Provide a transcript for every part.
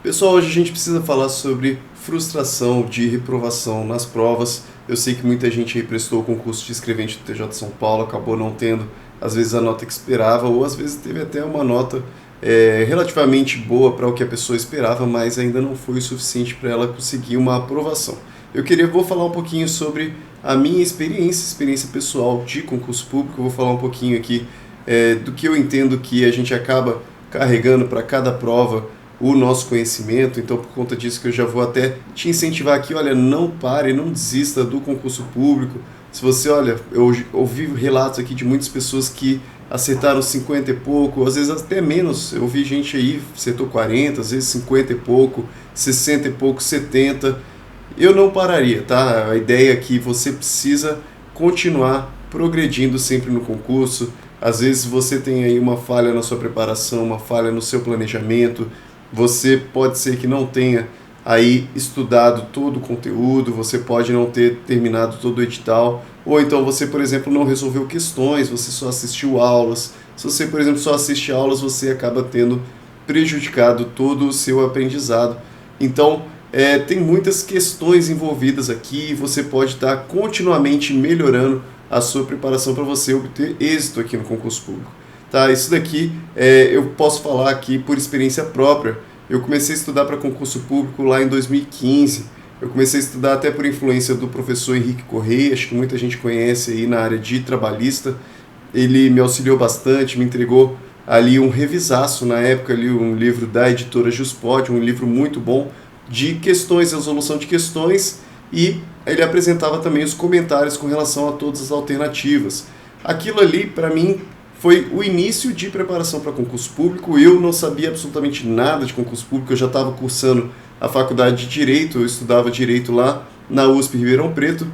Pessoal, hoje a gente precisa falar sobre frustração de reprovação nas provas. Eu sei que muita gente aí prestou o concurso de escrevente do TJ São Paulo, acabou não tendo, às vezes, a nota que esperava, ou às vezes teve até uma nota relativamente boa para o que a pessoa esperava, mas ainda não foi o suficiente para ela conseguir uma aprovação. Vou falar um pouquinho sobre a minha experiência pessoal de concurso público. Eu vou falar um pouquinho aqui do que eu entendo que a gente acaba carregando para cada prova o nosso conhecimento. Então, por conta disso que eu já vou até te incentivar aqui, olha, não pare, não desista do concurso público. Se você, olha, eu ouvi relatos aqui de muitas pessoas que acertaram 50 e pouco, às vezes até menos. Eu vi gente aí, acertou 40, às vezes 50 e pouco, 60 e pouco, 70. Eu não pararia, tá? A ideia é que você precisa continuar progredindo sempre no concurso. Às vezes você tem aí uma falha na sua preparação, uma falha no seu planejamento. Você pode ser que não tenha aí estudado todo o conteúdo, você pode não ter terminado todo o edital, ou então você, por exemplo, não resolveu questões, você só assistiu aulas. Se você, por exemplo, só assiste aulas, você acaba tendo prejudicado todo o seu aprendizado. Então, tem muitas questões envolvidas aqui, você pode estar continuamente melhorando a sua preparação para você obter êxito aqui no concurso público. Tá, isso daqui eu posso falar aqui por experiência própria. Eu comecei a estudar para concurso público lá em 2015. Eu comecei a estudar até por influência do professor Henrique Correia, acho que muita gente conhece aí na área de trabalhista. Ele me auxiliou bastante, me entregou ali um revisaço na época, ali um livro da editora Juspod, um livro muito bom de questões, resolução de questões, e ele apresentava também os comentários com relação a todas as alternativas. Aquilo ali, para mim, foi o início de preparação para concurso público. Eu não sabia absolutamente nada de concurso público, eu já estava cursando a faculdade de Direito, eu estudava Direito lá na USP Ribeirão Preto,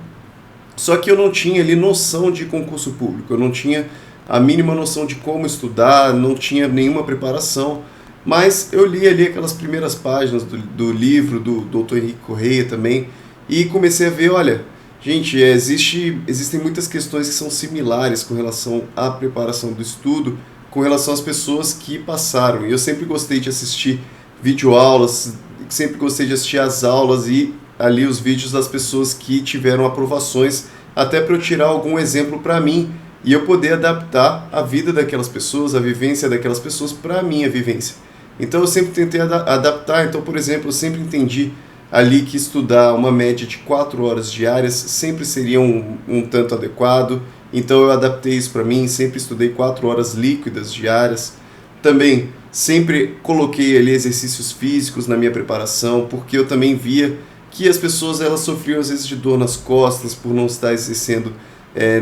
só que eu não tinha ali noção de concurso público, eu não tinha a mínima noção de como estudar, não tinha nenhuma preparação, mas eu li ali aquelas primeiras páginas do livro do Dr. Henrique Correia também, e comecei a ver, olha, gente, existem muitas questões que são similares com relação à preparação do estudo, com relação às pessoas que passaram. E eu sempre gostei de assistir videoaulas, sempre gostei de assistir as aulas e ali os vídeos das pessoas que tiveram aprovações, até para eu tirar algum exemplo para mim e eu poder adaptar a vida daquelas pessoas, a vivência daquelas pessoas para a minha vivência. Então eu sempre tentei adaptar. Então, por exemplo, eu sempre entendi ali que estudar uma média de 4 horas diárias sempre seria um tanto adequado. Então eu adaptei isso para mim, sempre estudei 4 horas líquidas diárias. Também sempre coloquei ali exercícios físicos na minha preparação, porque eu também via que as pessoas elas sofriam às vezes de dor nas costas por não estar exercendo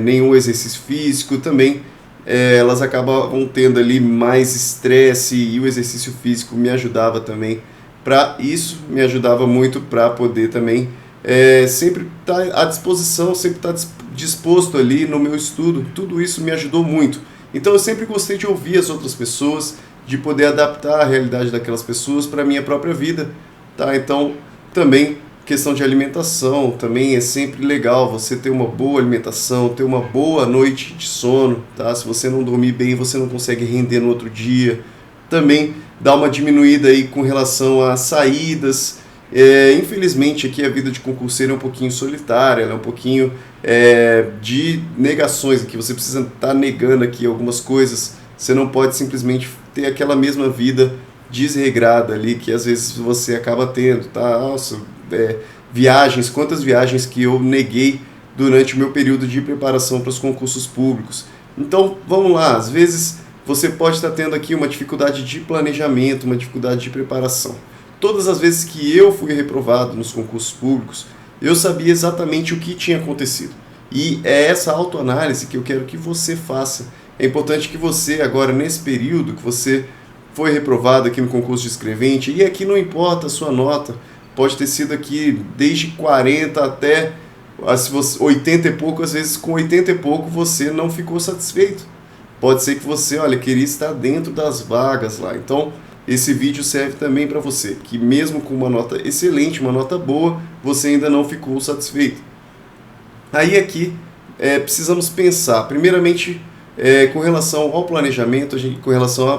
nenhum exercício físico. Também elas acabavam tendo ali mais estresse, e o exercício físico me ajudava também para isso, me ajudava muito para poder também sempre estar à disposição, sempre estar disposto ali no meu estudo. Tudo isso me ajudou muito. Então eu sempre gostei de ouvir as outras pessoas, de poder adaptar a realidade daquelas pessoas para a minha própria vida. Tá? Então também questão de alimentação, também é sempre legal você ter uma boa alimentação, ter uma boa noite de sono. Tá? Se você não dormir bem, você não consegue render no outro dia. Também dá uma diminuída aí com relação a saídas. Infelizmente aqui a vida de concurseiro é um pouquinho solitária, ela é um pouquinho de negações, que você precisa estar negando aqui algumas coisas. Você não pode simplesmente ter aquela mesma vida desregrada ali que às vezes você acaba tendo, tá? Nossa, viagens, quantas viagens que eu neguei durante o meu período de preparação para os concursos públicos. Então vamos lá, às vezes você pode estar tendo aqui uma dificuldade de planejamento, uma dificuldade de preparação. Todas as vezes que eu fui reprovado nos concursos públicos, eu sabia exatamente o que tinha acontecido. E é essa autoanálise que eu quero que você faça. É importante que você, agora nesse período que você foi reprovado aqui no concurso de escrevente, e aqui não importa a sua nota, pode ter sido aqui desde 40 até 80 e pouco, às vezes com 80 e pouco você não ficou satisfeito. Pode ser que você, olha, queria estar dentro das vagas lá. Então, esse vídeo serve também para você, que mesmo com uma nota excelente, uma nota boa, você ainda não ficou satisfeito. Aí aqui, precisamos pensar, primeiramente, com relação ao planejamento, com relação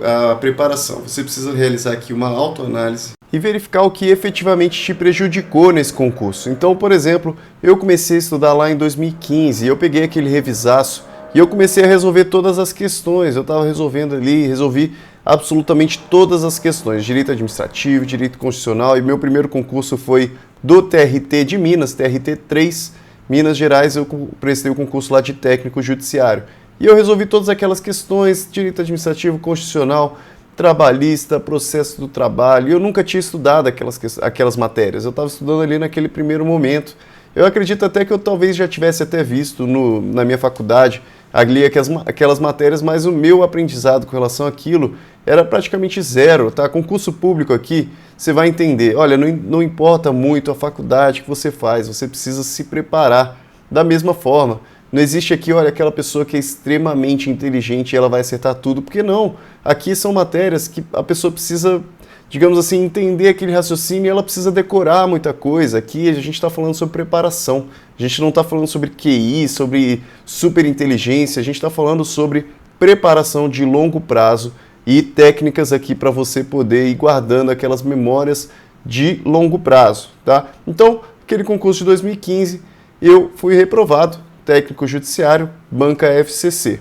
à preparação. Você precisa realizar aqui uma autoanálise e verificar o que efetivamente te prejudicou nesse concurso. Então, por exemplo, eu comecei a estudar lá em 2015, eu peguei aquele revisaço e eu comecei a resolver todas as questões. Eu estava resolvendo ali, resolvi absolutamente todas as questões, direito administrativo, direito constitucional, e meu primeiro concurso foi do TRT de Minas, TRT 3, Minas Gerais. Eu prestei o concurso lá de técnico judiciário. E eu resolvi todas aquelas questões, direito administrativo, constitucional, trabalhista, processo do trabalho. Eu nunca tinha estudado aquelas matérias, eu estava estudando ali naquele primeiro momento. Eu acredito até que eu talvez já tivesse até visto na minha faculdade ali aquelas matérias, mas o meu aprendizado com relação àquilo era praticamente zero, tá? Concurso público aqui, você vai entender, olha, não importa muito a faculdade que você faz, você precisa se preparar da mesma forma. Não existe aqui, olha, aquela pessoa que é extremamente inteligente e ela vai acertar tudo, porque não. Aqui são matérias que a pessoa precisa, digamos assim, entender aquele raciocínio e ela precisa decorar muita coisa. Aqui a gente está falando sobre preparação, a gente não está falando sobre QI, sobre superinteligência, a gente está falando sobre preparação de longo prazo e técnicas aqui para você poder ir guardando aquelas memórias de longo prazo, tá? Então, aquele concurso de 2015, eu fui reprovado, técnico judiciário, banca FCC,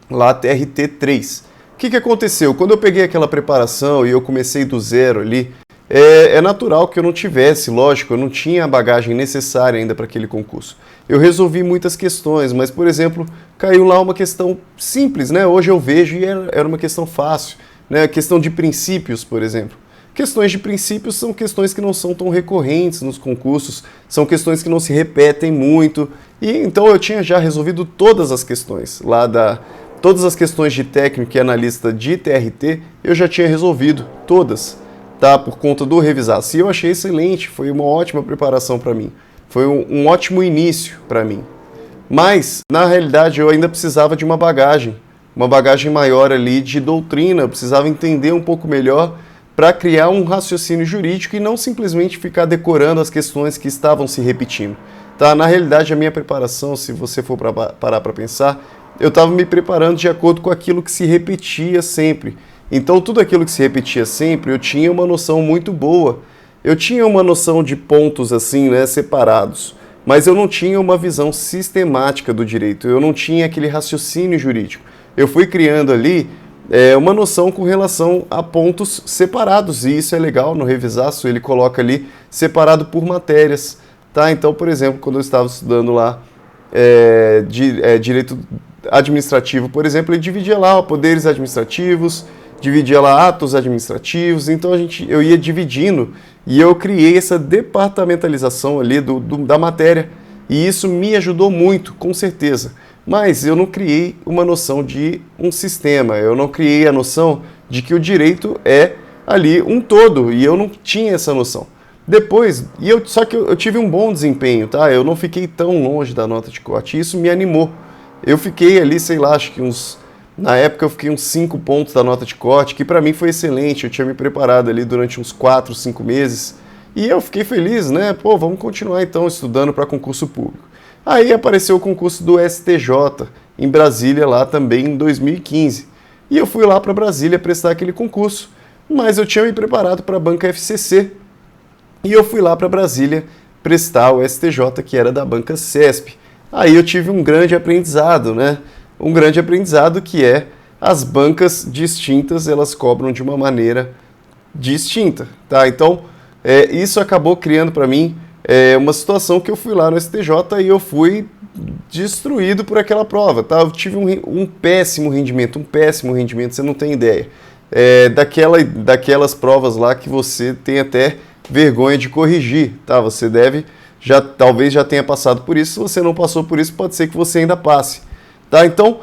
lá TRT 3. O que aconteceu? Quando eu peguei aquela preparação e eu comecei do zero ali, é natural que eu não tivesse, lógico, eu não tinha a bagagem necessária ainda para aquele concurso. Eu resolvi muitas questões, mas, por exemplo, caiu lá uma questão simples, né? Hoje eu vejo e era uma questão fácil, né? Questão de princípios, por exemplo. Questões de princípios são questões que não são tão recorrentes nos concursos, são questões que não se repetem muito, e então eu tinha já resolvido todas as questões todas as questões de técnico e analista de TRT, eu já tinha resolvido todas, tá? Por conta do revisaço. E eu achei excelente, foi uma ótima preparação para mim, foi um ótimo início para mim. Mas, na realidade, eu ainda precisava de uma bagagem maior ali de doutrina, eu precisava entender um pouco melhor para criar um raciocínio jurídico e não simplesmente ficar decorando as questões que estavam se repetindo. Tá? Na realidade, a minha preparação, se você for parar para pensar, eu estava me preparando de acordo com aquilo que se repetia sempre. Então, tudo aquilo que se repetia sempre, eu tinha uma noção muito boa. Eu tinha uma noção de pontos assim, né, separados, mas eu não tinha uma visão sistemática do direito, eu não tinha aquele raciocínio jurídico. Eu fui criando ali uma noção com relação a pontos separados, e isso é legal, no revisaço ele coloca ali separado por matérias, tá? Então, por exemplo, quando eu estava estudando lá direito administrativo, por exemplo, ele dividia lá poderes administrativos, dividia lá atos administrativos, então eu ia dividindo e eu criei essa departamentalização ali da matéria, e isso me ajudou muito, com certeza. Mas eu não criei uma noção de um sistema, eu não criei a noção de que o direito é ali um todo, e eu não tinha essa noção. Depois, só que eu tive um bom desempenho, tá? Eu não fiquei tão longe da nota de corte, e isso me animou. Eu fiquei ali, sei lá, acho que na época eu fiquei uns 5 pontos da nota de corte, que para mim foi excelente, eu tinha me preparado ali durante uns 4, 5 meses, e eu fiquei feliz, né? Pô, vamos continuar então estudando para concurso público. Aí apareceu o concurso do STJ, em Brasília, lá também em 2015. E eu fui lá para Brasília prestar aquele concurso, mas eu tinha me preparado para a banca FCC. E eu fui lá para Brasília prestar o STJ, que era da banca CESP. Aí eu tive um grande aprendizado, né? Um grande aprendizado que é as bancas distintas, elas cobram de uma maneira distinta, tá? Então, isso acabou criando para mim uma situação que eu fui lá no STJ e eu fui destruído por aquela prova, tá? Eu tive um péssimo rendimento, você não tem ideia. Daquelas provas lá que você tem até vergonha de corrigir, tá? Você talvez já tenha passado por isso. Se você não passou por isso, pode ser que você ainda passe, tá? Então,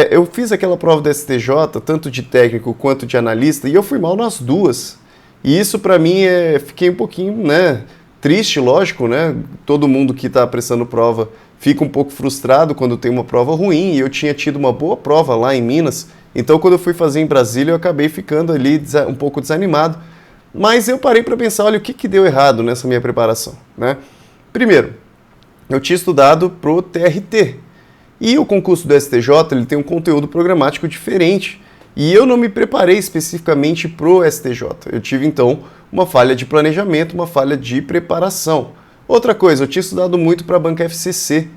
eu fiz aquela prova do STJ, tanto de técnico quanto de analista, e eu fui mal nas duas. E isso para mim, fiquei um pouquinho, né, triste, lógico, né? Todo mundo que está prestando prova fica um pouco frustrado quando tem uma prova ruim, e eu tinha tido uma boa prova lá em Minas, então quando eu fui fazer em Brasília eu acabei ficando ali um pouco desanimado, mas eu parei para pensar, olha, o que deu errado nessa minha preparação, né? Primeiro, eu tinha estudado pro TRT, e o concurso do STJ ele tem um conteúdo programático diferente, E eu não me preparei especificamente para o STJ. Eu tive, então, uma falha de planejamento, uma falha de preparação. Outra coisa, eu tinha estudado muito para a banca FCC.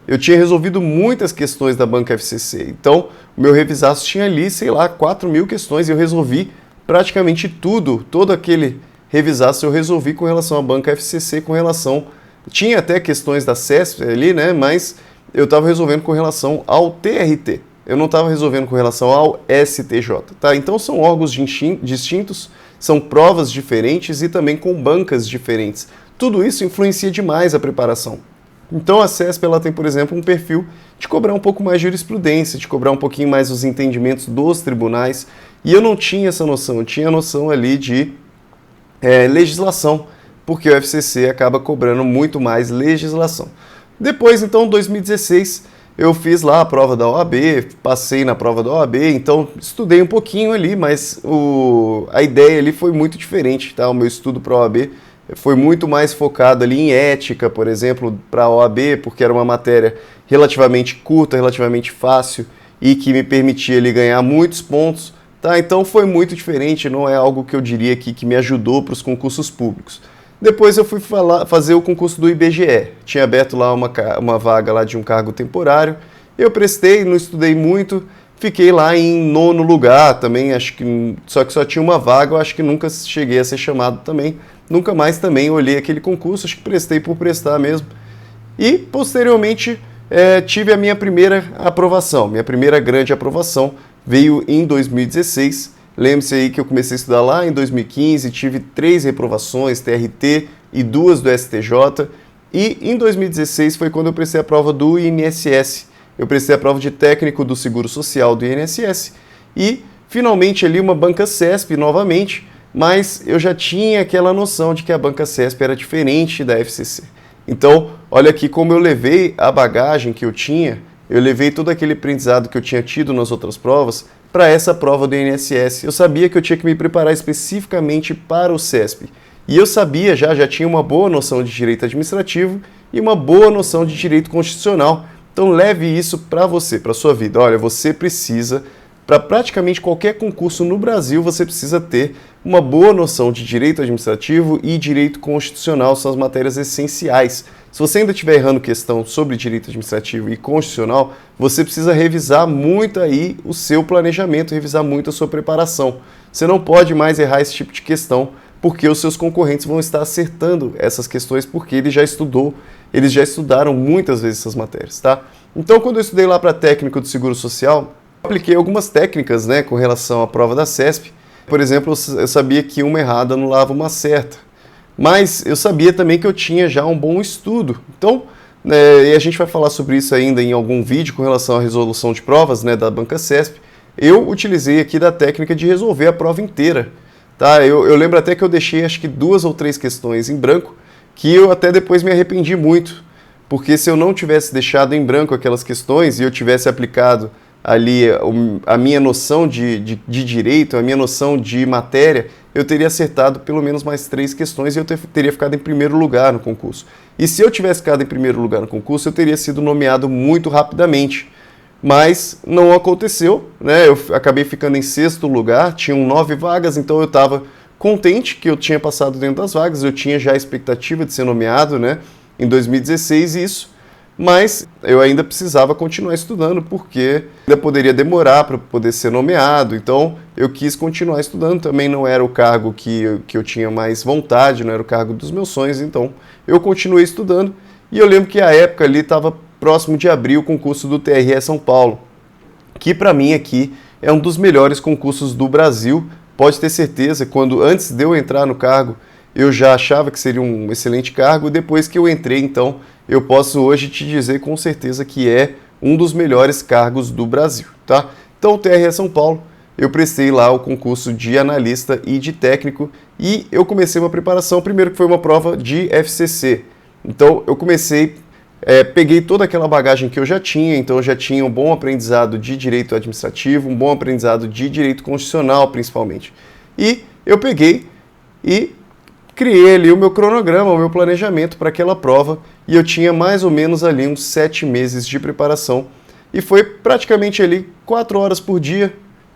Eu tinha resolvido muitas questões da banca FCC. Então, o meu revisaço tinha ali, sei lá, 4.000 questões e eu resolvi praticamente tudo. Todo aquele revisaço eu resolvi com relação à banca FCC, com relação... Tinha até questões da CESP ali, né? Mas eu estava resolvendo com relação ao TRT. Eu não estava resolvendo com relação ao STJ, tá? Então são órgãos distintos, são provas diferentes e também com bancas diferentes. Tudo isso influencia demais a preparação. Então a CESP ela tem, por exemplo, um perfil de cobrar um pouco mais de jurisprudência, de cobrar um pouquinho mais os entendimentos dos tribunais, e eu não tinha essa noção, eu tinha a noção ali de legislação, porque o FCC acaba cobrando muito mais legislação. Depois, então, em 2016, eu fiz lá a prova da OAB, passei na prova da OAB, então estudei um pouquinho ali, mas a ideia ali foi muito diferente, tá? O meu estudo para a OAB foi muito mais focado ali em ética, por exemplo, para a OAB, porque era uma matéria relativamente curta, relativamente fácil e que me permitia ali ganhar muitos pontos, tá? Então foi muito diferente, não é algo que eu diria aqui que me ajudou para os concursos públicos. Depois eu fui fazer o concurso do IBGE. Tinha aberto lá uma vaga lá de um cargo temporário. Eu prestei, não estudei muito, fiquei lá em 9º lugar também, acho que só tinha uma vaga, eu acho que nunca cheguei a ser chamado também. Nunca mais também olhei aquele concurso, acho que prestei por prestar mesmo. E posteriormente tive a minha primeira aprovação, minha primeira grande aprovação veio em 2016. Lembre-se aí que eu comecei a estudar lá em 2015, tive 3 reprovações, TRT e 2 do STJ. E em 2016 foi quando eu prestei a prova do INSS. Eu prestei a prova de técnico do Seguro Social do INSS. E finalmente ali uma banca CESP novamente, mas eu já tinha aquela noção de que a banca CESP era diferente da FCC. Então, olha aqui como eu levei a bagagem que eu tinha, eu levei todo aquele aprendizado que eu tinha tido nas outras provas para essa prova do INSS. Eu sabia que eu tinha que me preparar especificamente para o CESP. E eu sabia já tinha uma boa noção de direito administrativo e uma boa noção de direito constitucional. Então leve isso para você, para a sua vida. Olha, você precisa, para praticamente qualquer concurso no Brasil, você precisa ter uma boa noção de direito administrativo e direito constitucional, são as matérias essenciais. Se você ainda estiver errando questão sobre direito administrativo e constitucional, você precisa revisar muito aí o seu planejamento, revisar muito a sua preparação. Você não pode mais errar esse tipo de questão, porque os seus concorrentes vão estar acertando essas questões, porque eles já estudaram muitas vezes essas matérias, tá? Então, quando eu estudei lá para técnico do Seguro Social, eu apliquei algumas técnicas, né, com relação à prova da CESP. Por exemplo, eu sabia que uma errada anulava uma certa. Mas eu sabia também que eu tinha já um bom estudo. Então, e a gente vai falar sobre isso ainda em algum vídeo com relação à resolução de provas, né, da banca CESP. Eu utilizei aqui da técnica de resolver a prova inteira. Tá? Eu lembro até que eu deixei acho que 2 ou 3 questões em branco, que eu até depois me arrependi muito. Porque se eu não tivesse deixado em branco aquelas questões e eu tivesse aplicado ali a minha noção de direito, a minha noção de matéria, eu teria acertado pelo menos mais 3 questões e eu teria ficado em primeiro lugar no concurso. E se eu tivesse ficado em primeiro lugar no concurso, eu teria sido nomeado muito rapidamente. Mas não aconteceu, né? Eu acabei ficando em 6º lugar, tinham 9 vagas, então eu estava contente que eu tinha passado dentro das vagas, eu tinha já a expectativa de ser nomeado, né, em 2016 isso. Mas eu ainda precisava continuar estudando, porque ainda poderia demorar para poder ser nomeado, então eu quis continuar estudando, também não era o cargo que eu tinha mais vontade, não era o cargo dos meus sonhos, então eu continuei estudando, e eu lembro que a época ali estava próximo de abrir o concurso do TRE São Paulo, que para mim aqui é um dos melhores concursos do Brasil, pode ter certeza, antes de eu entrar no cargo, eu já achava que seria um excelente cargo, depois que eu entrei, então, eu posso hoje te dizer com certeza que é um dos melhores cargos do Brasil, tá? Então, o TRE São Paulo, eu prestei lá o concurso de analista e de técnico e eu comecei uma preparação, primeiro que foi uma prova de FCC. Então, eu comecei, peguei toda aquela bagagem que eu já tinha, então eu já tinha um bom aprendizado de direito administrativo, um bom aprendizado de direito constitucional, principalmente. E eu peguei e criei ali o meu cronograma, o meu planejamento para aquela prova e eu tinha mais ou menos ali uns 7 meses de preparação e foi praticamente ali 4 horas por dia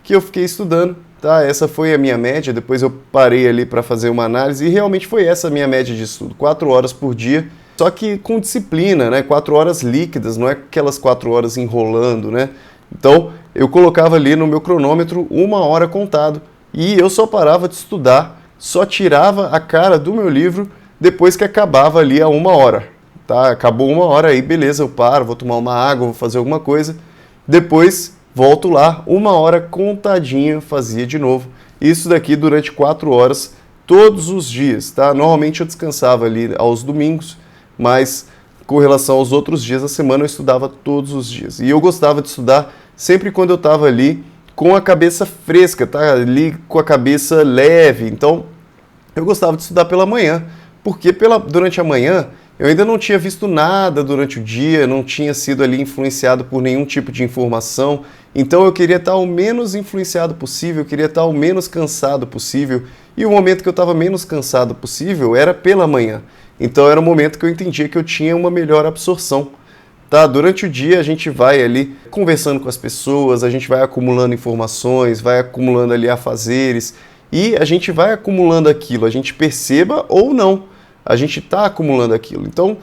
que eu fiquei estudando, tá? Essa foi a minha média, depois eu parei ali para fazer uma análise e realmente foi essa a minha média de estudo, 4 horas por dia, só que com disciplina, né? 4 horas líquidas, não é aquelas 4 horas enrolando, né? Então, eu colocava ali no meu cronômetro 1 hora contado e eu só parava de estudar, só tirava a cara do meu livro depois que acabava ali a 1 hora, tá? Acabou 1 hora aí, beleza, eu paro, vou tomar uma água, vou fazer alguma coisa, depois volto lá, 1 hora contadinha, fazia de novo. Isso daqui durante 4 horas, todos os dias, tá? Normalmente eu descansava ali aos domingos, mas com relação aos outros dias da semana eu estudava todos os dias. E eu gostava de estudar sempre quando eu estava ali com a cabeça fresca, tá? Ali com a cabeça leve. Então, eu gostava de estudar pela manhã, porque durante a manhã eu ainda não tinha visto nada durante o dia, não tinha sido ali influenciado por nenhum tipo de informação. Então eu queria estar o menos influenciado possível, eu queria estar o menos cansado possível. E o momento que eu estava menos cansado possível era pela manhã. Então era o momento que eu entendia que eu tinha uma melhor absorção. Tá? Durante o dia a gente vai ali conversando com as pessoas, a gente vai acumulando informações, vai acumulando ali afazeres e a gente vai acumulando aquilo, a gente perceba ou não, a gente está acumulando aquilo. Então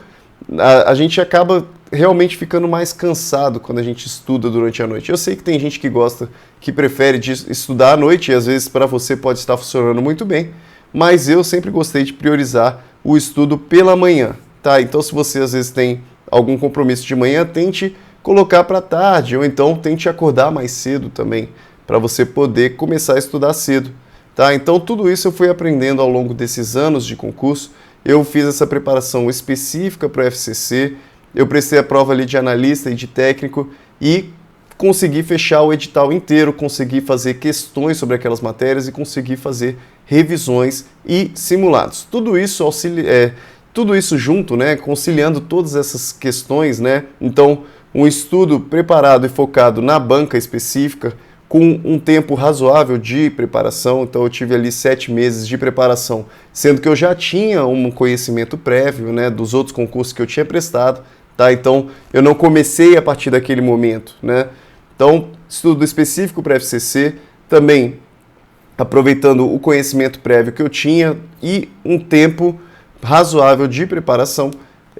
a gente acaba realmente ficando mais cansado quando a gente estuda durante a noite. Eu sei que tem gente que gosta, que prefere estudar à noite e às vezes para você pode estar funcionando muito bem, mas eu sempre gostei de priorizar o estudo pela manhã, tá? Então se você às vezes tem algum compromisso de manhã, tente colocar para tarde, ou então tente acordar mais cedo também, para você poder começar a estudar cedo, tá? Então tudo isso eu fui aprendendo ao longo desses anos de concurso. Eu fiz essa preparação específica para o FCC, eu prestei a prova ali de analista e de técnico e consegui fechar o edital inteiro, consegui fazer questões sobre aquelas matérias e consegui fazer revisões e simulados. Tudo isso tudo isso junto, né, conciliando todas essas questões, né? Então, um estudo preparado e focado na banca específica, com um tempo razoável de preparação. Então, eu tive ali 7 meses de preparação, sendo que eu já tinha um conhecimento prévio, né, dos outros concursos que eu tinha prestado, tá? Então, eu não comecei a partir daquele momento, né? Então, estudo específico para FCC, também aproveitando o conhecimento prévio que eu tinha e um tempo razoável de preparação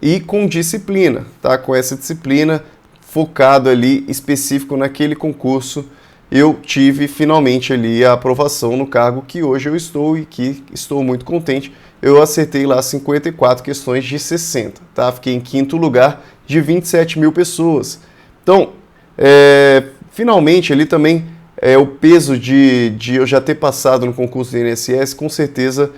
e com disciplina, tá? Com essa disciplina focado ali específico naquele concurso, eu tive finalmente ali a aprovação no cargo que hoje eu estou e que estou muito contente. Eu acertei lá 54 questões de 60, tá? Fiquei em 5º lugar de 27 mil pessoas. Então, finalmente ali também o peso de eu já ter passado no concurso do INSS, com certeza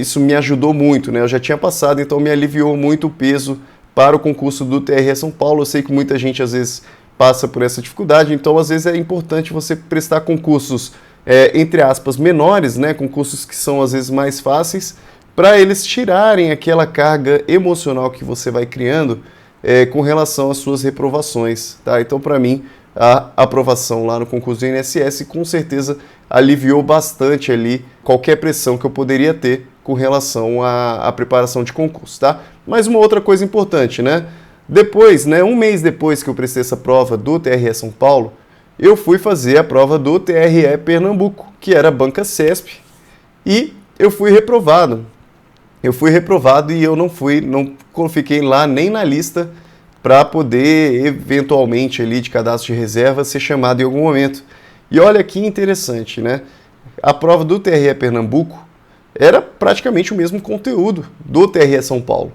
isso me ajudou muito, né? Eu já tinha passado, então me aliviou muito o peso para o concurso do TRE São Paulo. Eu sei que muita gente às vezes passa por essa dificuldade, então às vezes é importante você prestar concursos, entre aspas, menores, né? Concursos que são às vezes mais fáceis, para eles tirarem aquela carga emocional que você vai criando com relação às suas reprovações, tá? Então, para mim, a aprovação lá no concurso do INSS com certeza aliviou bastante ali qualquer pressão que eu poderia ter com relação à preparação de concurso, tá? Mas uma outra coisa importante, né? Depois, né, um mês depois que eu prestei essa prova do TRE São Paulo, eu fui fazer a prova do TRE Pernambuco, que era a banca CESP, e eu fui reprovado. Eu fui reprovado e eu não fiquei lá nem na lista para poder, eventualmente, ali de cadastro de reserva, ser chamado em algum momento. E olha que interessante, né? A prova do TRE Pernambuco era praticamente o mesmo conteúdo do TRE São Paulo.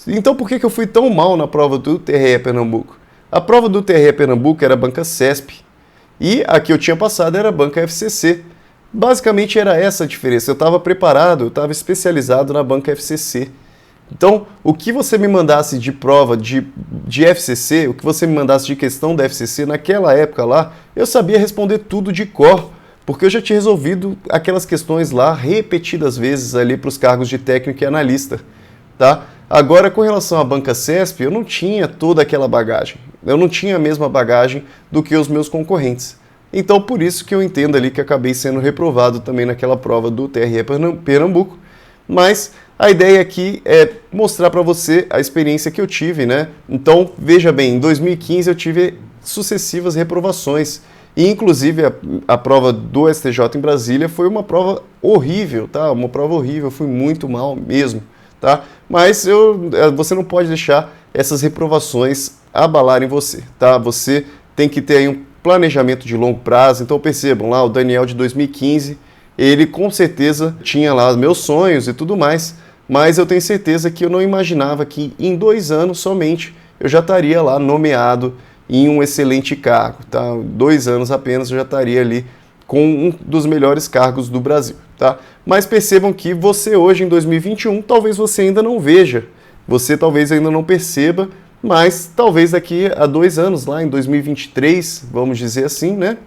Então por que eu fui tão mal na prova do TRE Pernambuco? A prova do TRE Pernambuco era a banca CESP e a que eu tinha passado era a banca FCC. Basicamente era essa a diferença. Eu estava preparado, eu estava especializado na banca FCC. Então, o que você me mandasse de prova de FCC, o que você me mandasse de questão da FCC, naquela época lá, eu sabia responder tudo de cor, porque eu já tinha resolvido aquelas questões lá repetidas vezes ali para os cargos de técnico e analista, tá? Agora, com relação à banca CESP, eu não tinha toda aquela bagagem, eu não tinha a mesma bagagem do que os meus concorrentes. Então, por isso que eu entendo ali que acabei sendo reprovado também naquela prova do TRE Pernambuco, mas a ideia aqui é mostrar para você a experiência que eu tive, né? Então, veja bem, em 2015 eu tive sucessivas reprovações E, inclusive, a prova do STJ em Brasília foi uma prova horrível, tá? Uma prova horrível, fui muito mal mesmo, tá? Mas você não pode deixar essas reprovações abalarem você, tá? Você tem que ter aí um planejamento de longo prazo. Então percebam lá, o Daniel de 2015, ele com certeza tinha lá meus sonhos e tudo mais, mas eu tenho certeza que eu não imaginava que em 2 anos somente eu já estaria lá nomeado em um excelente cargo, tá? 2 anos apenas eu já estaria ali com um dos melhores cargos do Brasil, tá? Mas percebam que você hoje em 2021, talvez você ainda não veja, você talvez ainda não perceba, mas talvez daqui a 2 anos, lá em 2023, vamos dizer assim, né?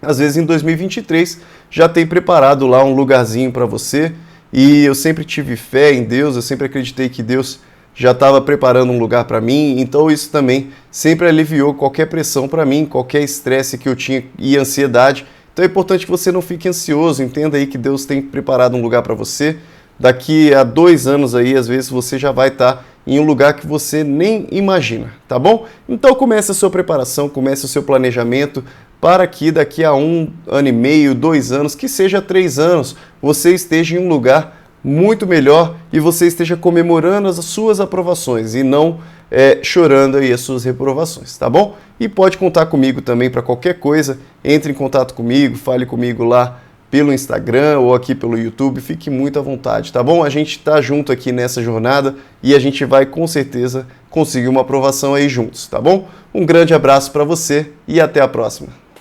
Às vezes em 2023 já tem preparado lá um lugarzinho para você, e eu sempre tive fé em Deus, eu sempre acreditei que Deus já estava preparando um lugar para mim, então isso também sempre aliviou qualquer pressão para mim, qualquer estresse que eu tinha e ansiedade. Então é importante que você não fique ansioso, entenda aí que Deus tem preparado um lugar para você. Daqui a 2 anos aí, às vezes, você já vai estar em um lugar que você nem imagina, tá bom? Então comece a sua preparação, comece o seu planejamento para que daqui a 1 ano e meio, 2 anos, que seja 3 anos, você esteja em um lugar muito melhor e você esteja comemorando as suas aprovações e não chorando aí as suas reprovações, tá bom? E pode contar comigo também para qualquer coisa, entre em contato comigo, fale comigo lá pelo Instagram ou aqui pelo YouTube, fique muito à vontade, tá bom? A gente tá junto aqui nessa jornada e a gente vai com certeza conseguir uma aprovação aí juntos, tá bom? Um grande abraço para você e até a próxima.